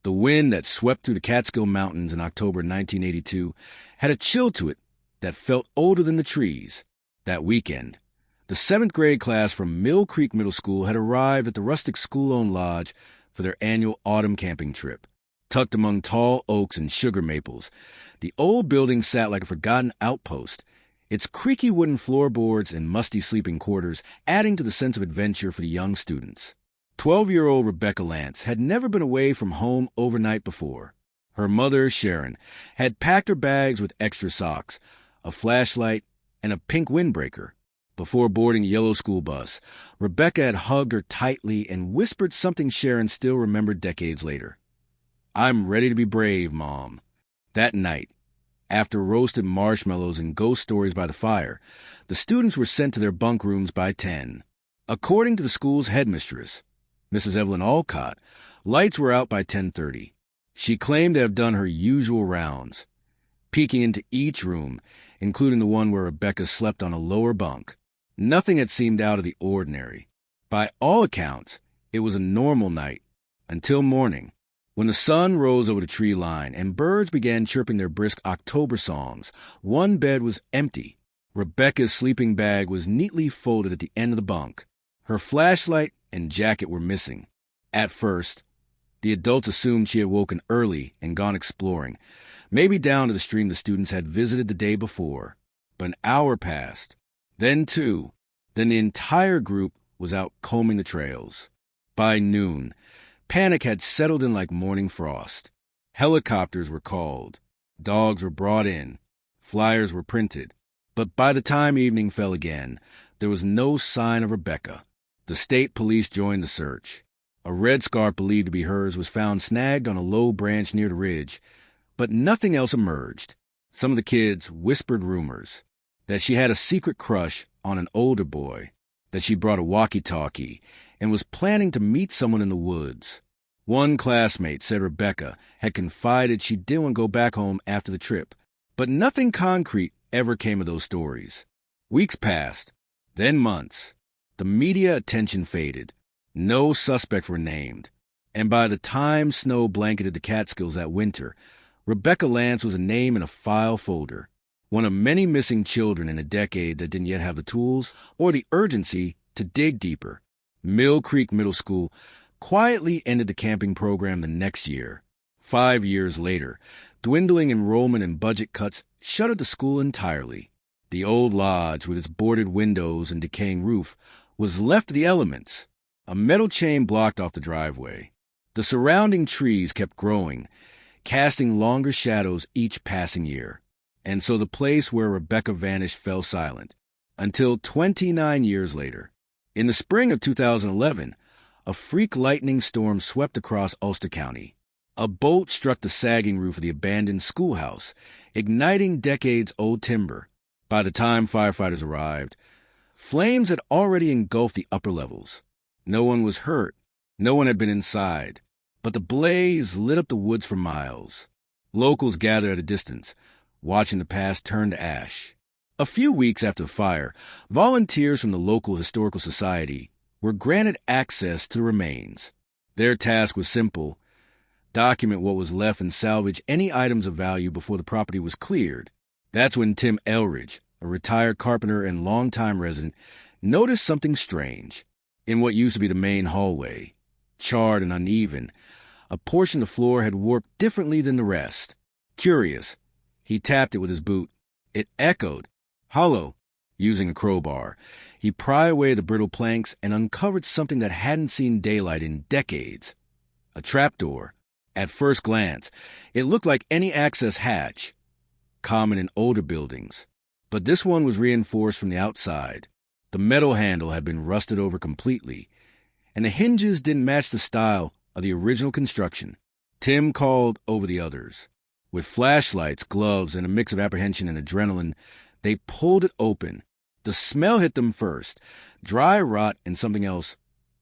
The wind that swept through the Catskill Mountains in October 1982 had a chill to it that felt older than the trees. That weekend, the 7th grade class from Mill Creek Middle School had arrived at the rustic school-owned lodge for their annual autumn camping trip. Tucked among tall oaks and sugar maples, the old building sat like a forgotten outpost, its creaky wooden floorboards and musty sleeping quarters adding to the sense of adventure for the young students. 12-year-old Rebecca Lance had never been away from home overnight before. Her mother, Sharon, had packed her bags with extra socks, a flashlight, and a pink windbreaker. Before boarding the yellow school bus, Rebecca had hugged her tightly and whispered something Sharon still remembered decades later. "I'm ready to be brave, Mom." That night, after roasted marshmallows and ghost stories by the fire, the students were sent to their bunk rooms by 10. According to the school's headmistress, Mrs. Evelyn Alcott, lights were out by 10:30. She claimed to have done her usual rounds, peeking into each room, including the one where Rebecca slept on a lower bunk. Nothing had seemed out of the ordinary. By all accounts, it was a normal night, until morning, when the sun rose over the tree line and birds began chirping their brisk October songs. One bed was empty. Rebecca's sleeping bag was neatly folded at the end of the bunk. Her flashlight and jacket were missing. At first, the adults assumed she had woken early and gone exploring, maybe down to the stream the students had visited the day before. But an hour passed, then 2, then the entire group was out combing the trails. By noon, panic had settled in like morning frost. Helicopters were called, dogs were brought in, flyers were printed. But by the time evening fell again, there was no sign of Rebecca. The state police joined the search. A red scarf believed to be hers was found snagged on a low branch near the ridge, but nothing else emerged. Some of the kids whispered rumors that she had a secret crush on an older boy, that she brought a walkie-talkie and was planning to meet someone in the woods. One classmate said Rebecca had confided she didn't want to go back home after the trip, but nothing concrete ever came of those stories. Weeks passed, then months. The media attention faded. No suspects were named. And by the time snow blanketed the Catskills that winter, Rebecca Lance was a name in a file folder, one of many missing children in a decade that didn't yet have the tools or the urgency to dig deeper. Mill Creek Middle School quietly ended the camping program the next year. 5 years later, dwindling enrollment and budget cuts shuttered the school entirely. The old lodge, with its boarded windows and decaying roof, was left to the elements. A metal chain blocked off the driveway. The surrounding trees kept growing, casting longer shadows each passing year. And so the place where Rebecca vanished fell silent, until 29 years later. In the spring of 2011, a freak lightning storm swept across Ulster County. A bolt struck the sagging roof of the abandoned schoolhouse, igniting decades-old timber. By the time firefighters arrived, flames had already engulfed the upper levels. No one was hurt. No one had been inside. But the blaze lit up the woods for miles. Locals gathered at a distance, watching the past turn to ash. A few weeks after the fire, volunteers from the local historical society were granted access to the remains. Their task was simple: document what was left and salvage any items of value before the property was cleared. That's when Tim Elridge, a retired carpenter and longtime resident, noticed something strange. In what used to be the main hallway, charred and uneven, a portion of the floor had warped differently than the rest. Curious, he tapped it with his boot. It echoed, hollow. Using a crowbar, he pried away the brittle planks and uncovered something that hadn't seen daylight in decades. A trapdoor. At first glance, it looked like any access hatch, common in older buildings. But this one was reinforced from the outside. The metal handle had been rusted over completely, and the hinges didn't match the style of the original construction. Tim called over the others. With flashlights, gloves, and a mix of apprehension and adrenaline, they pulled it open. The smell hit them first, dry rot and something else,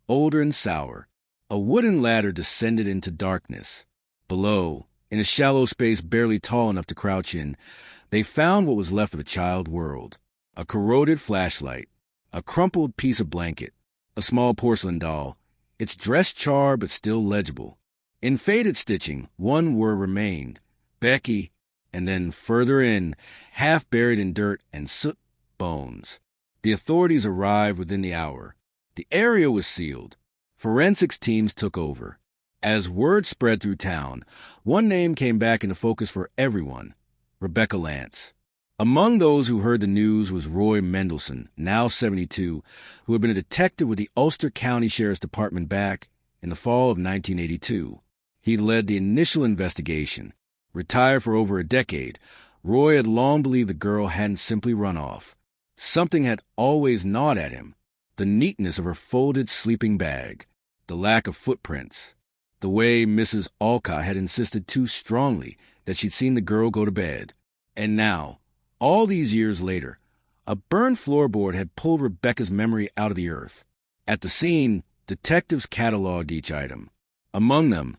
older and sour. A wooden ladder descended into darkness. Below, in a shallow space barely tall enough to crouch in, they found what was left of a child world. A corroded flashlight, a crumpled piece of blanket, a small porcelain doll, its dress charred but still legible. In faded stitching, one word remained, Becky, and then further in, half buried in dirt and soot, bones. The authorities arrived within the hour. The area was sealed. Forensics teams took over. As word spread through town, one name came back into focus for everyone, Rebecca Lance. Among those who heard the news was Roy Mendelson, now 72, who had been a detective with the Ulster County Sheriff's Department back in the fall of 1982. He led the initial investigation. Retired for over a decade, Roy had long believed the girl hadn't simply run off. Something had always gnawed at him. The neatness of her folded sleeping bag, the lack of footprints, the way Mrs. Alcott had insisted too strongly that she'd seen the girl go to bed. And now, all these years later, a burned floorboard had pulled Rebecca's memory out of the earth. At the scene, detectives cataloged each item. Among them,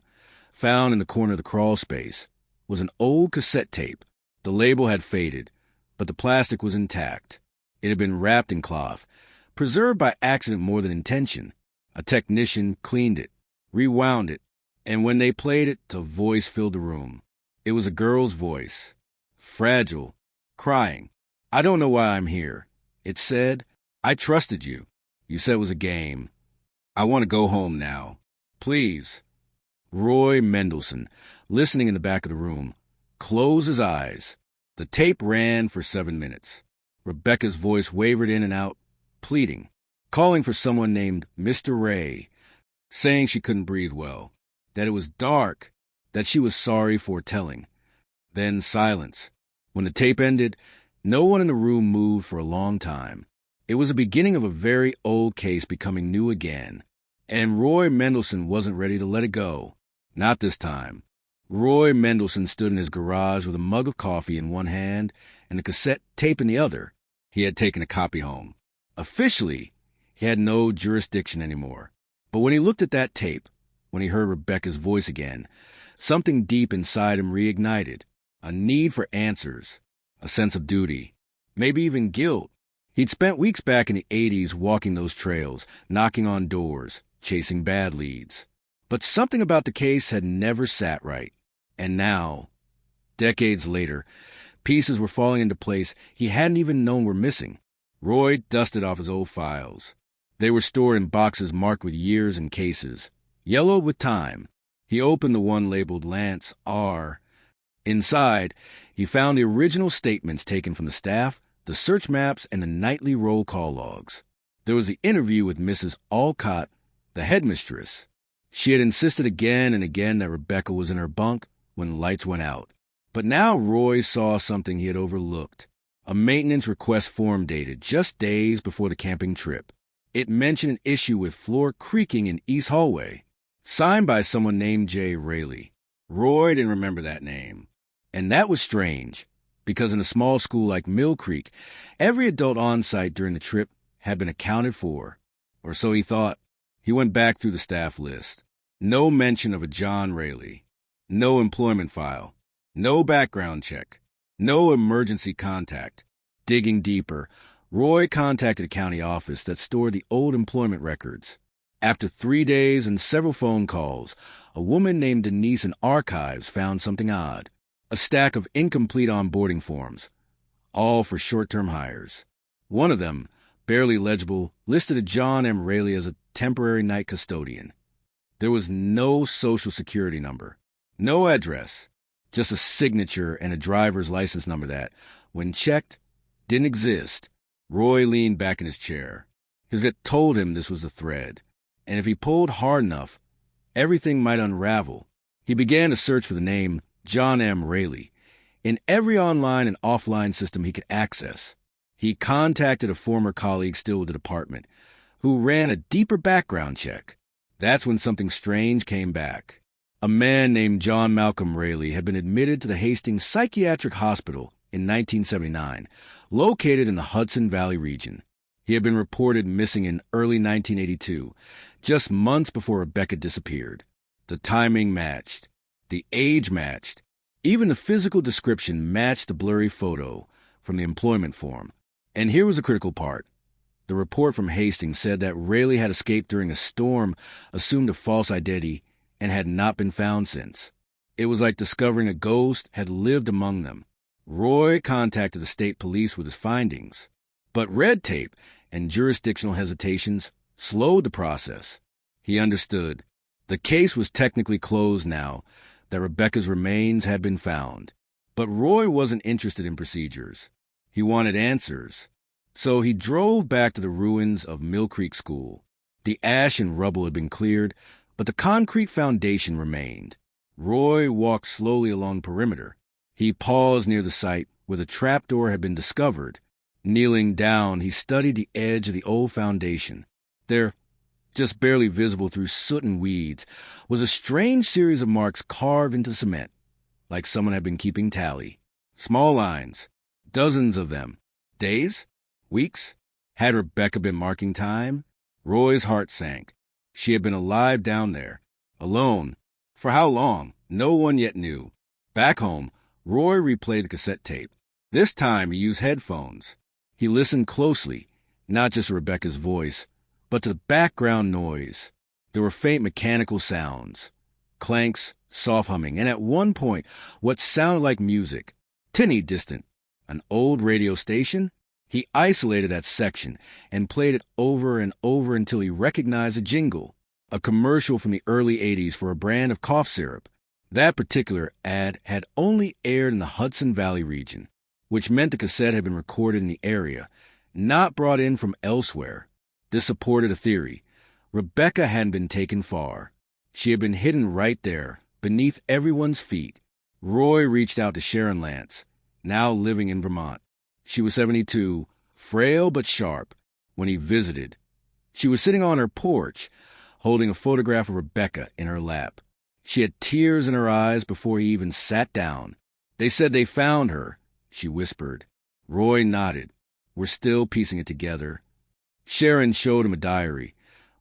found in the corner of the crawl space, was an old cassette tape. The label had faded, but the plastic was intact. It had been wrapped in cloth, preserved by accident more than intention. A technician cleaned it, rewound it, and when they played it, a voice filled the room. It was a girl's voice, fragile, crying. "I don't know why I'm here." It said, "I trusted you. You said it was a game. I want to go home now. Please." Roy Mendelson, listening in the back of the room, closed his eyes. The tape ran for 7 minutes. Rebecca's voice wavered in and out, pleading, calling for someone named Mr. Ray, saying she couldn't breathe well, that it was dark, that she was sorry for telling. Then silence. When the tape ended, no one in the room moved for a long time. It was the beginning of a very old case becoming new again, and Roy Mendelson wasn't ready to let it go. Not this time. Roy Mendelson stood in his garage with a mug of coffee in one hand and the cassette tape in the other. He had taken a copy home. Officially, he had no jurisdiction anymore. But when he looked at that tape, when he heard Rebecca's voice again, something deep inside him reignited. A need for answers, a sense of duty, maybe even guilt. He'd spent weeks back in the 80s walking those trails, knocking on doors, chasing bad leads. But something about the case had never sat right. And now, decades later, pieces were falling into place he hadn't even known were missing. Roy dusted off his old files. They were stored in boxes marked with years and cases, yellowed with time. He opened the one labeled Lance R. Inside, he found the original statements taken from the staff, the search maps, and the nightly roll call logs. There was the interview with Mrs. Alcott, the headmistress. She had insisted again and again that Rebecca was in her bunk when the lights went out. But now Roy saw something he had overlooked. A maintenance request form dated just days before the camping trip. It mentioned an issue with floor creaking in East Hallway, signed by someone named J. Rayleigh. Roy didn't remember that name. And that was strange, because in a small school like Mill Creek, every adult on site during the trip had been accounted for. Or so he thought. He went back through the staff list. No mention of a John Rayleigh. No employment file. No background check. No emergency contact. Digging deeper, Roy contacted a county office that stored the old employment records. After 3 days and several phone calls, a woman named Denise in archives found something odd. A stack of incomplete onboarding forms, all for short-term hires. One of them, barely legible, listed a John M. Rayleigh as a temporary night custodian. There was no social security number, no address, just a signature and a driver's license number that, when checked, didn't exist. Roy leaned back in his chair. His gut told him this was a thread, and if he pulled hard enough, everything might unravel. He began to search for the name John M. Rayleigh in every online and offline system he could access. He contacted a former colleague still with the department, who ran a deeper background check. That's when something strange came back. A man named John Malcolm Rayleigh had been admitted to the Hastings Psychiatric Hospital in 1979, located in the Hudson Valley region. He had been reported missing in early 1982, just months before Rebecca disappeared. The timing matched. The age matched. Even the physical description matched the blurry photo from the employment form. And here was the critical part. The report from Hastings said that Rayleigh had escaped during a storm, assumed a false identity, and had not been found since. It was like discovering a ghost had lived among them. Roy contacted the state police with his findings, but red tape and jurisdictional hesitations slowed the process. He understood. The case was technically closed now that Rebecca's remains had been found. But Roy wasn't interested in procedures. He wanted answers. So he drove back to the ruins of Mill Creek School. The ash and rubble had been cleared, but the concrete foundation remained. Roy walked slowly along the perimeter. He paused near the site where the trapdoor had been discovered. Kneeling down, he studied the edge of the old foundation. There, just barely visible through soot and weeds, was a strange series of marks carved into cement, like someone had been keeping tally. Small lines, dozens of them. Days? Weeks? Had Rebecca been marking time? Roy's heart sank. She had been alive down there, alone. For how long? No one yet knew. Back home, Roy replayed the cassette tape. This time he used headphones. He listened closely, not just to Rebecca's voice, but to the background noise. There were faint mechanical sounds, clanks, soft humming, and at one point, what sounded like music, tinny distant. An old radio station? He isolated that section and played it over and over until he recognized a jingle, a commercial from the early 80s for a brand of cough syrup. That particular ad had only aired in the Hudson Valley region, which meant the cassette had been recorded in the area, not brought in from elsewhere. This supported a theory. Rebecca hadn't been taken far. She had been hidden right there, beneath everyone's feet. Roy reached out to Sharon Lance, now living in Vermont. She was 72, frail but sharp, when he visited. She was sitting on her porch, holding a photograph of Rebecca in her lap. She had tears in her eyes before he even sat down. "They said they found her," she whispered. Roy nodded. "We're still piecing it together." Sharon showed him a diary,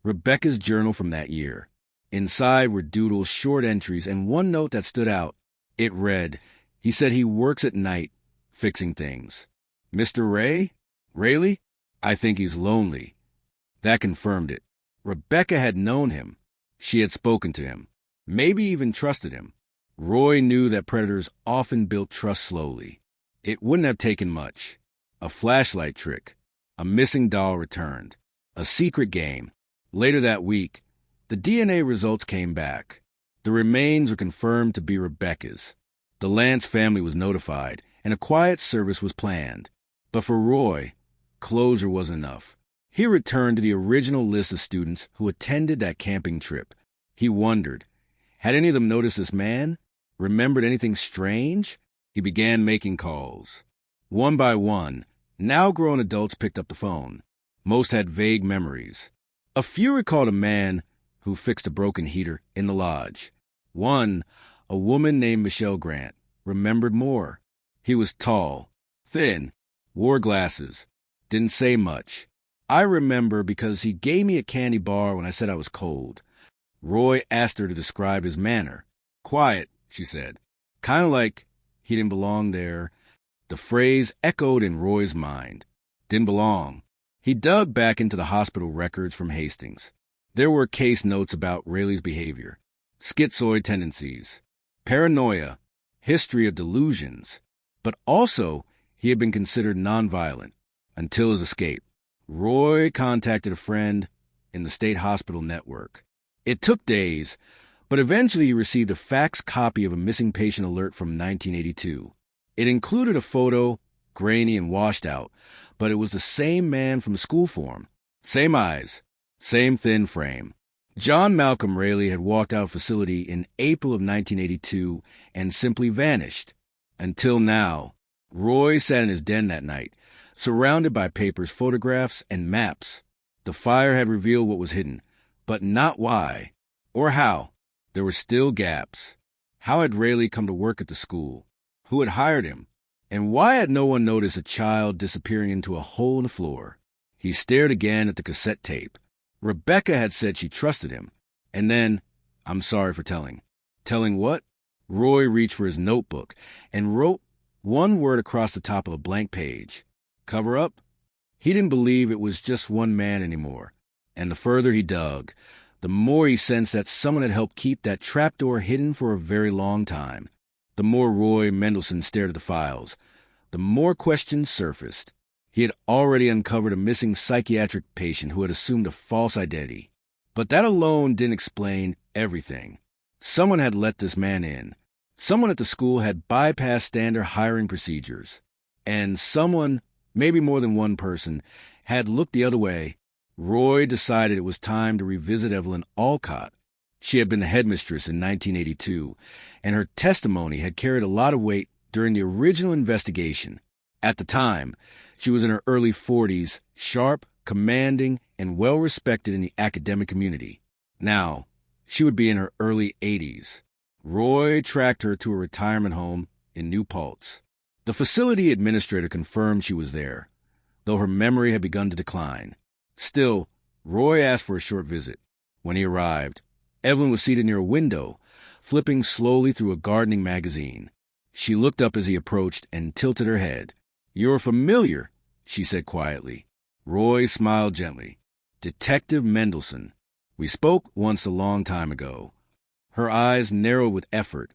Rebecca's journal from that year. Inside were doodles, short entries, and one note that stood out. It read, he said he works at night, fixing things. "Mr. Ray? Rayleigh? I think he's lonely." That confirmed it. Rebecca had known him. She had spoken to him, maybe even trusted him. Roy knew that predators often built trust slowly. It wouldn't have taken much. A flashlight trick. A missing doll returned. A secret game. Later that week, the DNA results came back. The remains were confirmed to be Rebecca's. The Lance family was notified, and a quiet service was planned. But for Roy, closure wasn't enough. He returned to the original list of students who attended that camping trip. He wondered, had any of them noticed this man? Remembered anything strange? He began making calls. One by one, now grown adults picked up the phone. Most had vague memories. A few recalled a man who fixed a broken heater in the lodge. One, a woman named Michelle Grant, remembered more. He was tall, thin, wore glasses, didn't say much. I remember because he gave me a candy bar when I said I was cold. Roy asked her to describe his manner. Quiet, she said. Kind of like he didn't belong there. The phrase echoed in Roy's mind. Didn't belong. He dug back into the hospital records from Hastings. There were case notes about Rayleigh's behavior, schizoid tendencies, paranoia, history of delusions, but also he had been considered nonviolent until his escape. Roy contacted a friend in the state hospital network. It took days, but eventually he received a fax copy of a missing patient alert from 1982. It included a photo, grainy and washed out, but it was the same man from the school form. Same eyes, same thin frame. John Malcolm Rayleigh had walked out of the facility in April of 1982 and simply vanished. Until now, Roy sat in his den that night, surrounded by papers, photographs, and maps. The fire had revealed what was hidden, but not why or how. There were still gaps. How had Rayleigh come to work at the school? Who had hired him? And why had no one noticed a child disappearing into a hole in the floor? He stared again at the cassette tape. Rebecca had said she trusted him. And then, I'm sorry for telling. Telling what? Roy reached for his notebook and wrote one word across the top of a blank page. Cover up? He didn't believe it was just one man anymore. And the further he dug, the more he sensed that someone had helped keep that trapdoor hidden for a very long time. The more Roy Mendelsohn stared at the files, the more questions surfaced. He had already uncovered a missing psychiatric patient who had assumed a false identity. But that alone didn't explain everything. Someone had let this man in. Someone at the school had bypassed standard hiring procedures. And someone, maybe more than one person, had looked the other way. Roy decided it was time to revisit Evelyn Alcott. She had been the headmistress in 1982, and her testimony had carried a lot of weight during the original investigation. At the time, she was in her early 40s, sharp, commanding, and well-respected in the academic community. Now, she would be in her early 80s. Roy tracked her to a retirement home in New Paltz. The facility administrator confirmed she was there, though her memory had begun to decline. Still, Roy asked for a short visit. When he arrived, Evelyn was seated near a window, flipping slowly through a gardening magazine. She looked up as he approached and tilted her head. "You're familiar," she said quietly. Roy smiled gently. "Detective Mendelsohn. We spoke once a long time ago." Her eyes narrowed with effort,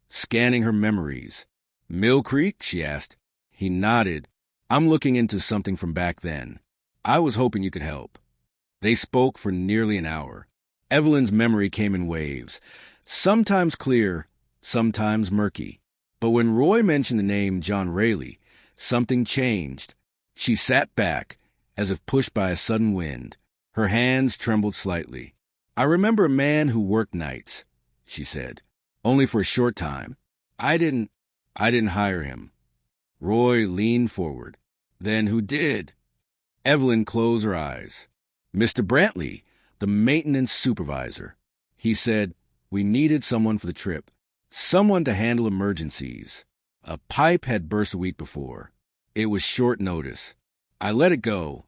scanning her memories. "Mill Creek?" she asked. He nodded. "I'm looking into something from back then. I was hoping you could help." They spoke for nearly an hour. Evelyn's memory came in waves, sometimes clear, sometimes murky. But when Roy mentioned the name John Raley, something changed. She sat back, as if pushed by a sudden wind. Her hands trembled slightly. "I remember a man who worked nights," she said. "Only for a short time. I didn't hire him." Roy leaned forward. "Then who did?" Evelyn closed her eyes. "Mr. Brantley, the maintenance supervisor. He said we needed someone for the trip, someone to handle emergencies. A pipe had burst a week before. It was short notice. I let it go."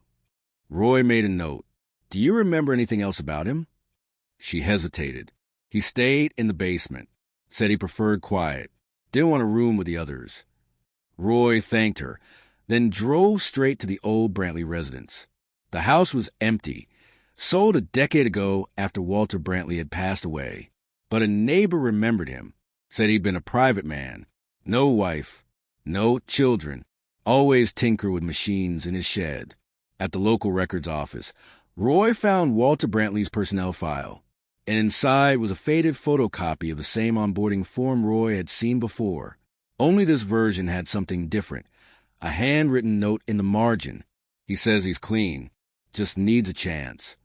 Roy made a note. "Do you remember anything else about him?" She hesitated. "He stayed in the basement. Said he preferred quiet. Didn't want a room with the others." Roy thanked her, then drove straight to the old Brantley residence. The house was empty, sold a decade ago after Walter Brantley had passed away. But a neighbor remembered him, said he'd been a private man. No wife, no children, always tinker with machines in his shed. At the local records office, Roy found Walter Brantley's personnel file, and inside was a faded photocopy of the same onboarding form Roy had seen before. Only this version had something different, a handwritten note in the margin. "He says he's clean, just needs a chance.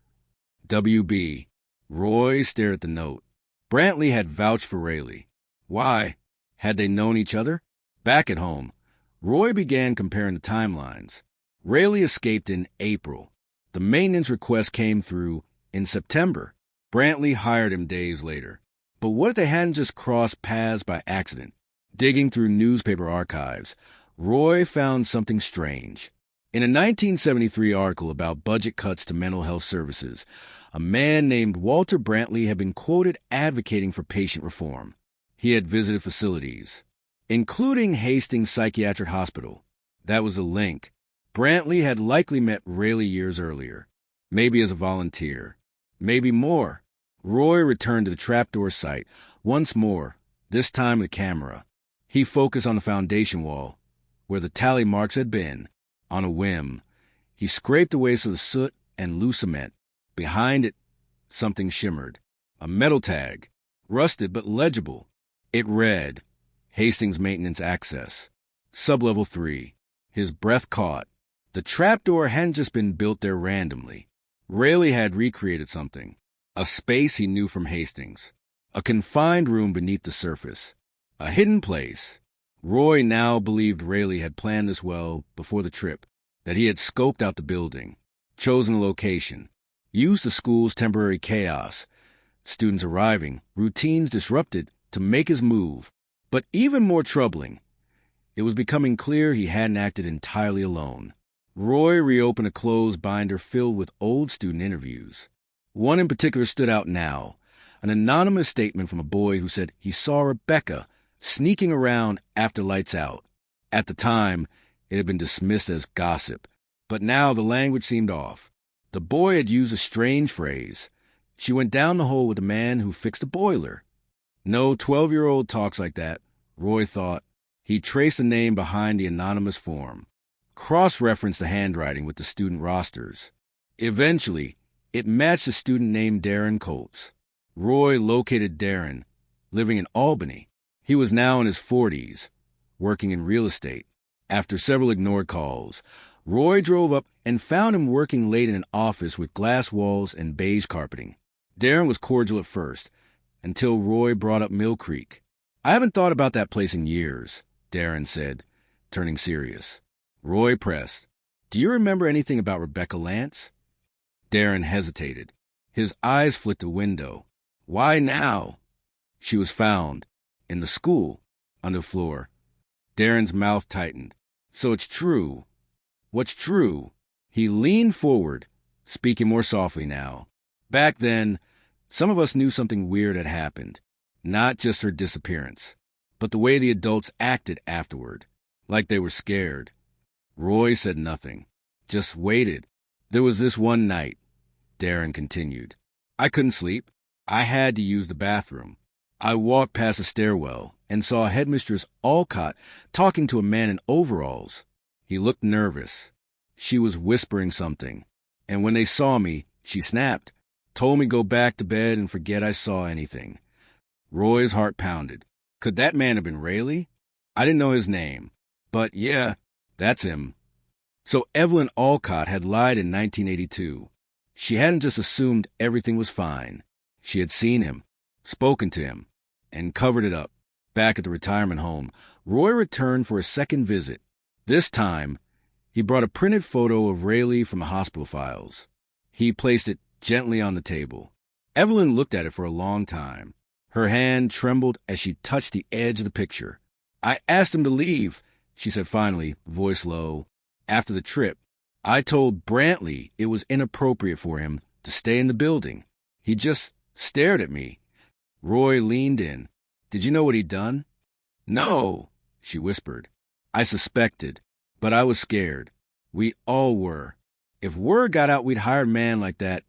W.B." Roy stared at the note. Brantley had vouched for Raley. Why? Had they known each other? Back at home, Roy began comparing the timelines. Raley escaped in April. The maintenance request came through in September. Brantley hired him days later. But what if they hadn't just crossed paths by accident? Digging through newspaper archives, Roy found something strange. In a 1973 article about budget cuts to mental health services, a man named Walter Brantley had been quoted advocating for patient reform. He had visited facilities, including Hastings Psychiatric Hospital. That was a link. Brantley had likely met Raley years earlier, maybe as a volunteer, maybe more. Roy returned to the trapdoor site once more, this time with a camera. He focused on the foundation wall, where the tally marks had been. On a whim, he scraped away some of the soot and loose cement. Behind it, something shimmered. A metal tag, rusted but legible. It read, "Hastings Maintenance Access, Sublevel 3. His breath caught. The trapdoor hadn't just been built there randomly. Raley had recreated something. A space he knew from Hastings. A confined room beneath the surface. A hidden place. Roy now believed Raley had planned this well before the trip, that he had scoped out the building, chosen a location, used the school's temporary chaos, students arriving, routines disrupted, to make his move. But even more troubling, it was becoming clear he hadn't acted entirely alone. Roy reopened a closed binder filled with old student interviews. One in particular stood out now, an anonymous statement from a boy who said he saw Rebecca sneaking around after lights out. At the time, it had been dismissed as gossip, but now the language seemed off. The boy had used a strange phrase, She went down the hole with the man who fixed a boiler. No 12-year-old talks like that, Roy thought. He traced the name behind the anonymous form, cross-referenced the handwriting with the student rosters. Eventually, it matched a student named Darren Colts. Roy located Darren, living in Albany. He was now in his 40s, working in real estate. After several ignored calls, Roy drove up and found him working late in an office with glass walls and beige carpeting. Darren was cordial at first, until Roy brought up Mill Creek. "I haven't thought about that place in years," Darren said, turning serious. Roy pressed, "Do you remember anything about Rebecca Lance?" Darren hesitated. His eyes flicked a window. "Why now?" "She was found. In the school. On the floor." Darren's mouth tightened. "So it's true." "What's true?" He leaned forward, speaking more softly now. "Back then, some of us knew something weird had happened. Not just her disappearance, but the way the adults acted afterward, like they were scared." Roy said nothing, just waited. "There was this one night," Darren continued. "I couldn't sleep. I had to use the bathroom. I walked past a stairwell and saw Headmistress Alcott talking to a man in overalls. He looked nervous. She was whispering something, and when they saw me, she snapped, told me go back to bed and forget I saw anything." Roy's heart pounded. Could that man have been Rayleigh? I didn't know his name, but yeah, that's him. So Evelyn Alcott had lied in 1982. She hadn't just assumed everything was fine. She had seen him, spoken to him, and covered it up. Back at the retirement home, Roy returned for a second visit. This time, he brought a printed photo of Rayleigh from the hospital files. He placed it gently on the table. Evelyn looked at it for a long time. Her hand trembled as she touched the edge of the picture. "I asked him to leave," she said finally, voice low. "After the trip, I told Brantley it was inappropriate for him to stay in the building. He just stared at me." Roy leaned in. "Did you know what he'd done?" "No," she whispered. "I suspected, but I was scared. We all were. If word got out we'd hired a man like that,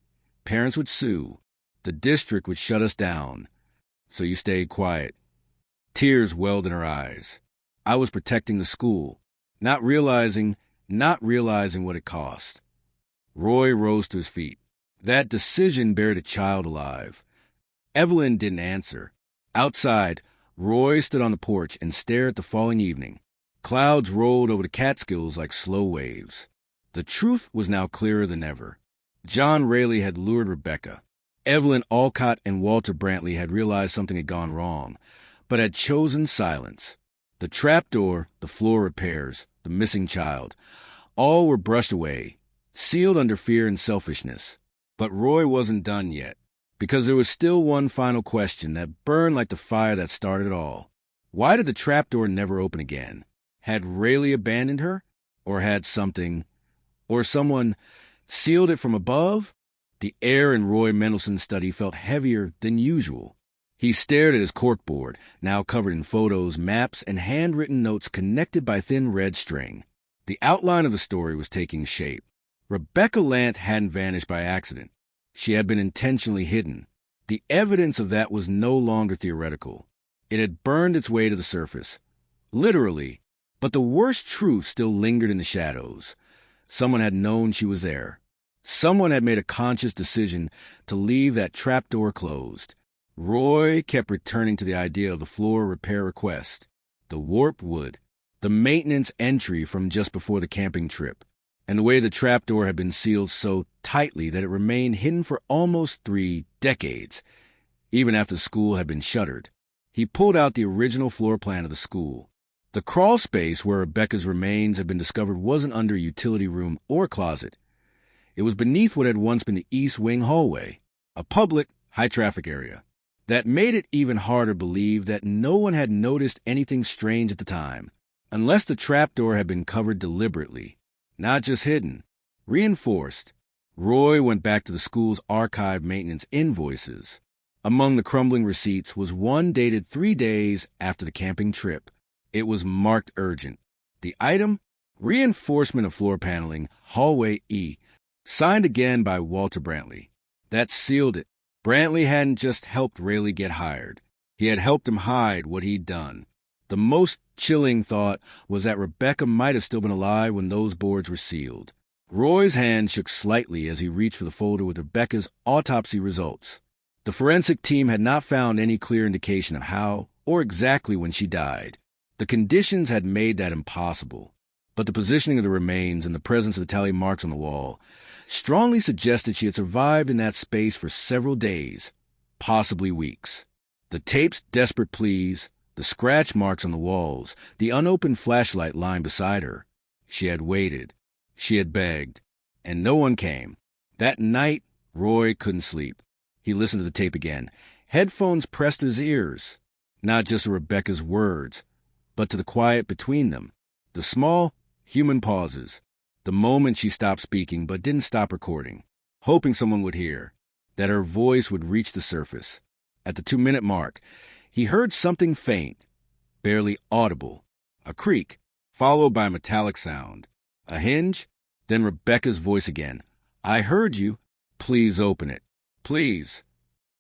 parents would sue. The district would shut us down. So you stayed quiet." Tears welled in her eyes. "I was protecting the school, not realizing what it cost." Roy rose to his feet. That decision buried a child alive. Evelyn didn't answer. Outside, Roy stood on the porch and stared at the falling evening. Clouds rolled over the Catskills like slow waves. The truth was now clearer than ever. John Rayleigh had lured Rebecca. Evelyn Alcott and Walter Brantley had realized something had gone wrong, but had chosen silence. The trapdoor, the floor repairs, the missing child, all were brushed away, sealed under fear and selfishness. But Roy wasn't done yet, because there was still one final question that burned like the fire that started it all. Why did the trapdoor never open again? Had Rayleigh abandoned her? Or had something, or someone, sealed it from above? The air in Roy Mendelssohn's study felt heavier than usual. He stared at his corkboard, now covered in photos, maps, and handwritten notes connected by thin red string. The outline of the story was taking shape. Rebecca Lant hadn't vanished by accident. She had been intentionally hidden. The evidence of that was no longer theoretical. It had burned its way to the surface. Literally. But the worst truth still lingered in the shadows. Someone had known she was there. Someone had made a conscious decision to leave that trapdoor closed. Roy kept returning to the idea of the floor repair request, the warp wood, the maintenance entry from just before the camping trip, and the way the trapdoor had been sealed so tightly that it remained hidden for almost 3 decades, even after the school had been shuttered. He pulled out the original floor plan of the school. The crawl space where Rebecca's remains had been discovered wasn't under a utility room or closet. It was beneath what had once been the East Wing hallway, a public, high-traffic area. That made it even harder to believe that no one had noticed anything strange at the time, unless the trapdoor had been covered deliberately, not just hidden, reinforced. Roy went back to the school's archived maintenance invoices. Among the crumbling receipts was one dated 3 days after the camping trip. It was marked urgent. The item? Reinforcement of floor paneling, hallway E, signed again by Walter Brantley. That sealed it. Brantley hadn't just helped Rayleigh get hired. He had helped him hide what he'd done. The most chilling thought was that Rebecca might have still been alive when those boards were sealed. Roy's hand shook slightly as he reached for the folder with Rebecca's autopsy results. The forensic team had not found any clear indication of how or exactly when she died. The conditions had made that impossible, but the positioning of the remains and the presence of the tally marks on the wall strongly suggested she had survived in that space for several days, possibly weeks. The tape's desperate pleas, the scratch marks on the walls, the unopened flashlight lying beside her. She had waited. She had begged. And no one came. That night, Roy couldn't sleep. He listened to the tape again, headphones pressed to his ears, not just to Rebecca's words, but to the quiet between them, the small, human pauses, the moment she stopped speaking but didn't stop recording, hoping someone would hear, that her voice would reach the surface. At the 2-minute mark, he heard something faint, barely audible, a creak, followed by a metallic sound, a hinge, then Rebecca's voice again. "I heard you. Please open it. Please."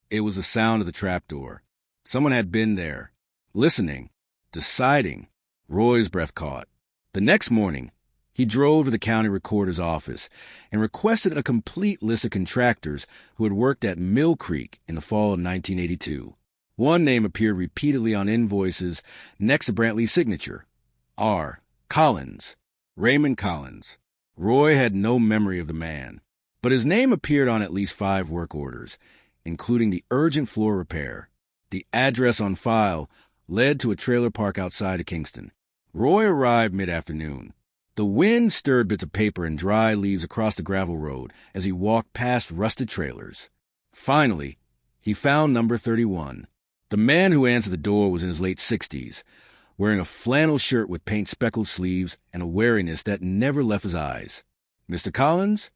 It was the sound of the trapdoor. Someone had been there, listening, deciding. Roy's breath caught. The next morning, he drove to the county recorder's office and requested a complete list of contractors who had worked at Mill Creek in the fall of 1982. One name appeared repeatedly on invoices next to Brantley's signature. R. Collins. Raymond Collins. Roy had no memory of the man, but his name appeared on at least 5 work orders, including the urgent floor repair. The address on file led to a trailer park outside of Kingston. Roy arrived mid-afternoon. The wind stirred bits of paper and dry leaves across the gravel road as he walked past rusted trailers. Finally, he found number 31. The man who answered the door was in his late 60s, wearing a flannel shirt with paint-speckled sleeves and a wariness that never left his eyes. "Mr. Collins?"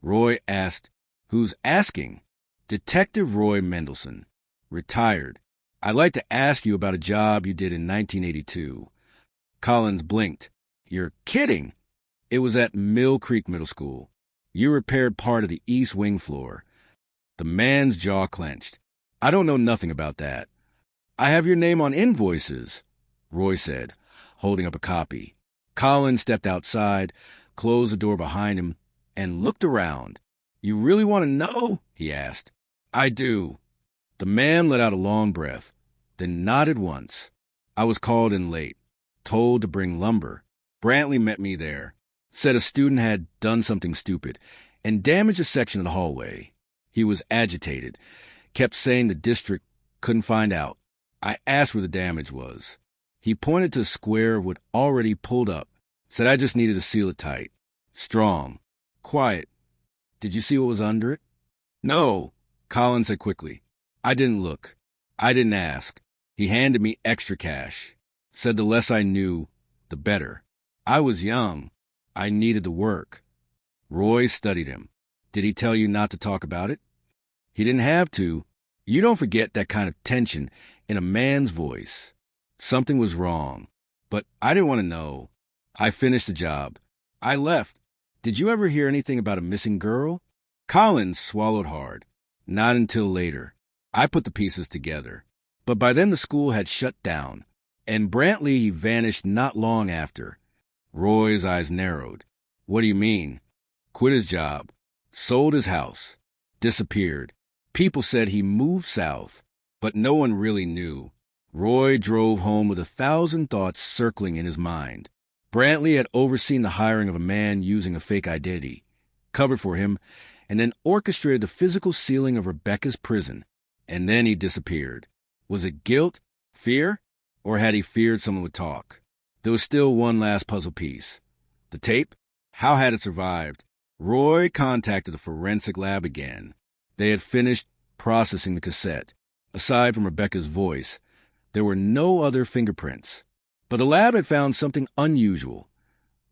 Roy asked. "Who's asking?" "Detective Roy Mendelson. Retired. I'd like to ask you about a job you did in 1982. Collins blinked. "You're kidding." "It was at Mill Creek Middle School. You repaired part of the east wing floor." The man's jaw clenched. "I don't know nothing about that." "I have your name on invoices," Roy said, holding up a copy. Collins stepped outside, closed the door behind him, and looked around. "You really want to know?" he asked. "I do." The man let out a long breath, then nodded once. "I was called in late, told to bring lumber. Brantley met me there, said a student had done something stupid and damaged a section of the hallway. He was agitated, kept saying the district couldn't find out. I asked where the damage was. He pointed to a square of wood already pulled up, said I just needed to seal it tight. Strong. Quiet. Did you see what was under it?" "No," Collins said quickly. "I didn't look. I didn't ask. He handed me extra cash. Said the less I knew, the better. I was young. I needed the work." Roy studied him. "Did he tell you not to talk about it?" "He didn't have to. You don't forget that kind of tension in a man's voice. Something was wrong. But I didn't want to know. I finished the job. I left. Did you ever hear anything about a missing girl?" Collins swallowed hard. "Not until later. I put the pieces together. But by then the school had shut down, and Brantley vanished not long after." Roy's eyes narrowed. "What do you mean?" "Quit his job. Sold his house. Disappeared. People said he moved south, but no one really knew." Roy drove home with 1,000 thoughts circling in his mind. Brantley had overseen the hiring of a man using a fake identity, covered for him, and then orchestrated the physical sealing of Rebecca's prison. And then he disappeared. Was it guilt? Fear? Or had he feared someone would talk? There was still one last puzzle piece. The tape? How had it survived? Roy contacted the forensic lab again. They had finished processing the cassette. Aside from Rebecca's voice, there were no other fingerprints. But the lab had found something unusual.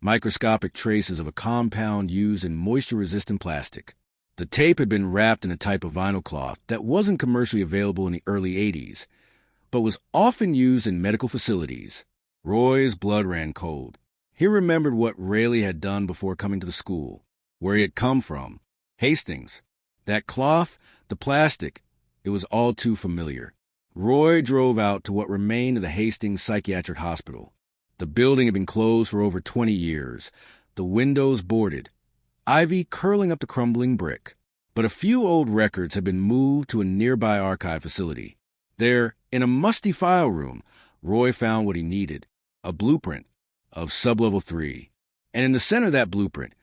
Microscopic traces of a compound used in moisture-resistant plastic. The tape had been wrapped in a type of vinyl cloth that wasn't commercially available in the early 80s, but was often used in medical facilities. Roy's blood ran cold. He remembered what Rayleigh had done before coming to the school, where he had come from. Hastings. That cloth, the plastic, It was all too familiar. Roy drove out to what remained of the Hastings Psychiatric Hospital. The building had been closed for over 20 years, the windows boarded, ivy curling up the crumbling brick. But a few old records had been moved to a nearby archive facility. There, in a musty file room, Roy found what he needed, a blueprint of Sublevel 3. And in the center of that blueprint,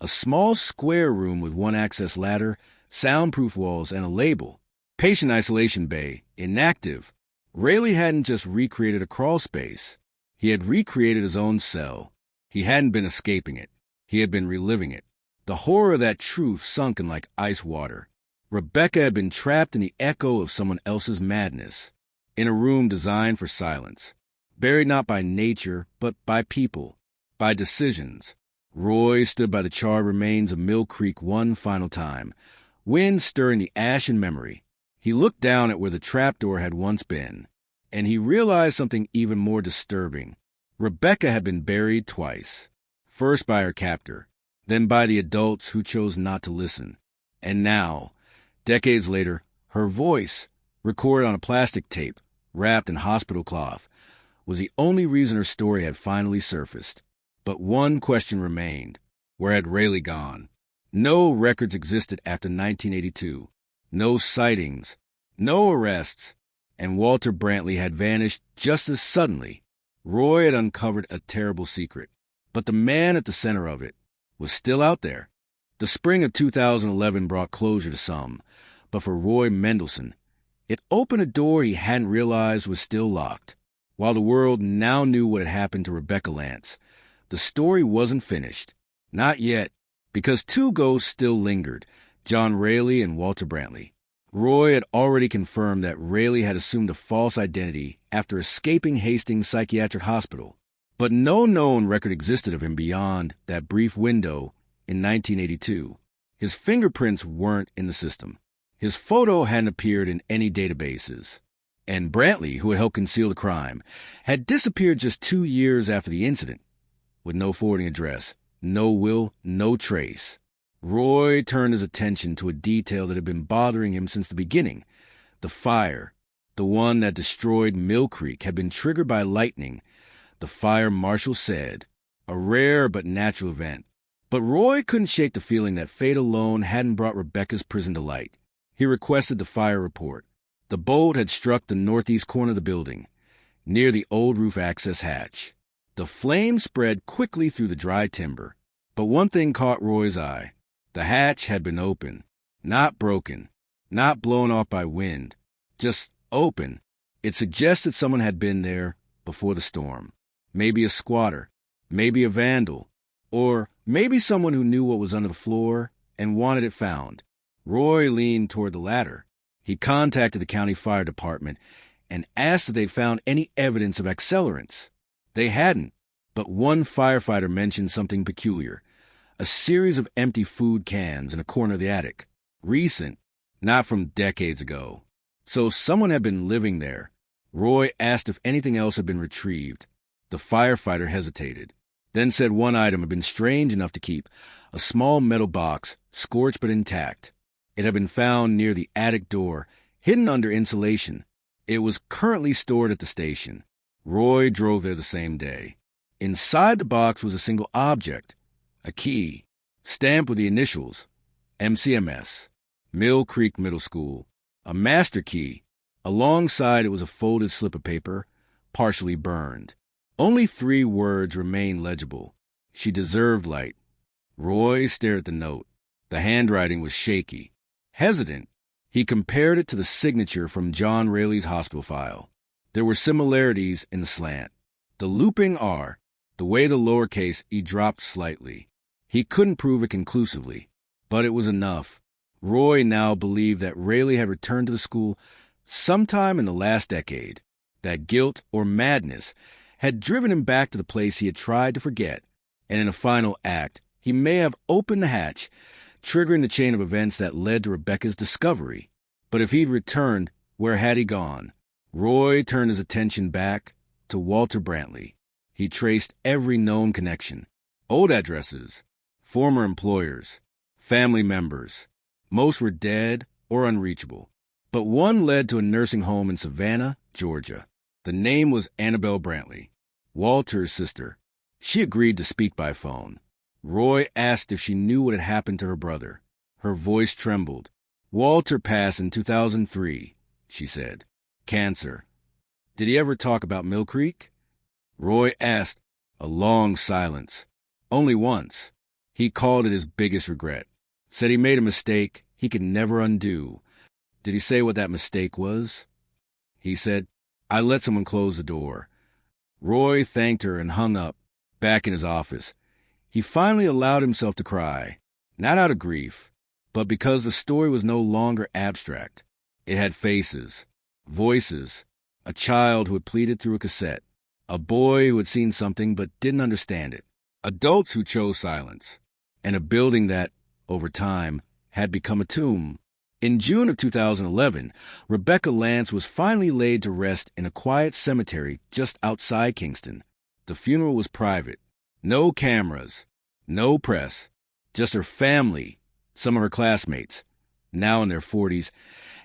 a small square room with one access ladder, soundproof walls, and a label, Patient Isolation Bay, inactive. Raley hadn't just recreated a crawl space. He had recreated his own cell. He hadn't been escaping it. He had been reliving it. The horror of that truth sunken like ice water. Rebecca had been trapped in the echo of someone else's madness, in a room designed for silence, buried not by nature, but by people, by decisions. Roy stood by the charred remains of Mill Creek one final time, wind stirring the ash in memory. He looked down at where the trapdoor had once been, and he realized something even more disturbing. Rebecca had been buried twice, first by her captor, then by the adults who chose not to listen. And now, decades later, her voice, recorded on a plastic tape, wrapped in hospital cloth, was the only reason her story had finally surfaced. But one question remained. Where had Raley gone? No records existed after 1982. No sightings, no arrests, and Walter Brantley had vanished just as suddenly. Roy had uncovered a terrible secret, but the man at the center of it was still out there. The spring of 2011 brought closure to some, but for Roy Mendelsohn, it opened a door he hadn't realized was still locked. While the world now knew what had happened to Rebecca Lance, the story wasn't finished. Not yet, because two ghosts still lingered, John Raley and Walter Brantley. Roy had already confirmed that Raley had assumed a false identity after escaping Hastings Psychiatric Hospital, but no known record existed of him beyond that brief window in 1982. His fingerprints weren't in the system. His photo hadn't appeared in any databases. And Brantley, who had helped conceal the crime, had disappeared just 2 years after the incident, with no forwarding address, no will, no trace. Roy turned his attention to a detail that had been bothering him since the beginning. The fire, the one that destroyed Mill Creek, had been triggered by lightning. The fire marshal said, a rare but natural event. But Roy couldn't shake the feeling that fate alone hadn't brought Rebecca's prison to light. He requested the fire report. The bolt had struck the northeast corner of the building, near the old roof access hatch. The flame spread quickly through the dry timber. But one thing caught Roy's eye. The hatch had been open, not broken, not blown off by wind, just open. It suggested someone had been there before the storm. Maybe a squatter, maybe a vandal, or maybe someone who knew what was under the floor and wanted it found. Roy leaned toward the latter. He contacted the county fire department and asked if they'd found any evidence of accelerants. They hadn't, but one firefighter mentioned something peculiar. A series of empty food cans in a corner of the attic. Recent, not from decades ago. So someone had been living there. Roy asked if anything else had been retrieved. The firefighter hesitated, then said one item had been strange enough to keep, a small metal box, scorched but intact. It had been found near the attic door, hidden under insulation. It was currently stored at the station. Roy drove there the same day. Inside the box was a single object, a key, stamped with the initials, MCMS, Mill Creek Middle School, a master key. Alongside it was a folded slip of paper, partially burned. Only 3 words remained legible. She deserved light. Roy stared at the note. The handwriting was shaky. Hesitant, he compared it to the signature from John Raley's hospital file. There were similarities in the slant. The looping R, the way the lowercase e dropped slightly. He couldn't prove it conclusively, but it was enough. Roy now believed that Raley had returned to the school sometime in the last decade. That guilt or madness had driven him back to the place he had tried to forget, and in a final act, he may have opened the hatch, triggering the chain of events that led to Rebecca's discovery. But if he'd returned, where had he gone? Roy turned his attention back to Walter Brantley. He traced every known connection. Old addresses, former employers, family members. Most were dead or unreachable. But one led to a nursing home in Savannah, Georgia. The name was Annabelle Brantley, Walter's sister. She agreed to speak by phone. Roy asked if she knew what had happened to her brother. Her voice trembled. Walter passed in 2003, she said. Cancer. Did he ever talk about Mill Creek? Roy asked. A long silence. Only once. He called it his biggest regret. Said he made a mistake he could never undo. Did he say what that mistake was? He said, I let someone close the door. Roy thanked her and hung up, back in his office. He finally allowed himself to cry, not out of grief, but because the story was no longer abstract. It had faces, voices, a child who had pleaded through a cassette, a boy who had seen something but didn't understand it, adults who chose silence, and a building that, over time, had become a tomb. In June of 2011, Rebecca Lance was finally laid to rest in a quiet cemetery just outside Kingston. The funeral was private. No cameras, no press, just her family, some of her classmates, now in their 40s,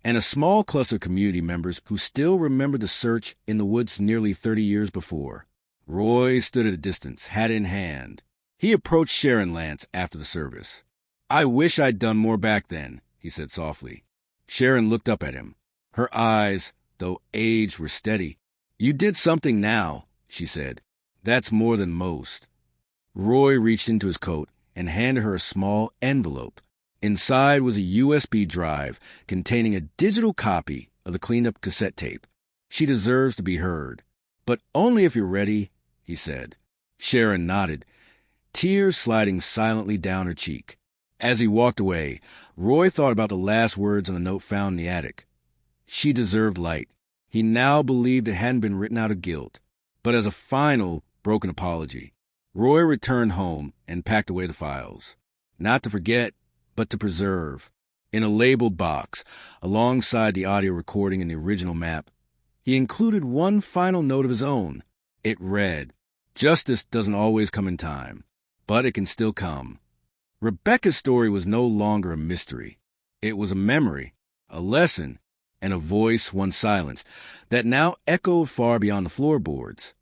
and a small cluster of community members who still remember the search in the woods nearly 30 years before. Roy stood at a distance, hat in hand. He approached Sharon Lance after the service. I wish I'd done more back then, he said softly. Sharon looked up at him. Her eyes, though aged, were steady. You did something now, she said. That's more than most. Roy reached into his coat and handed her a small envelope. Inside was a USB drive containing a digital copy of the cleaned-up cassette tape. She deserves to be heard. But only if you're ready, he said. Sharon nodded, tears sliding silently down her cheek. As he walked away, Roy thought about the last words on the note found in the attic. She deserved light. He now believed it hadn't been written out of guilt, but as a final, broken apology. Roy returned home and packed away the files. Not to forget, but to preserve. In a labeled box, alongside the audio recording and the original map, he included one final note of his own. It read, Justice doesn't always come in time, but it can still come. Rebecca's story was no longer a mystery. It was a memory, a lesson, and a voice once silenced that now echoed far beyond the floorboards.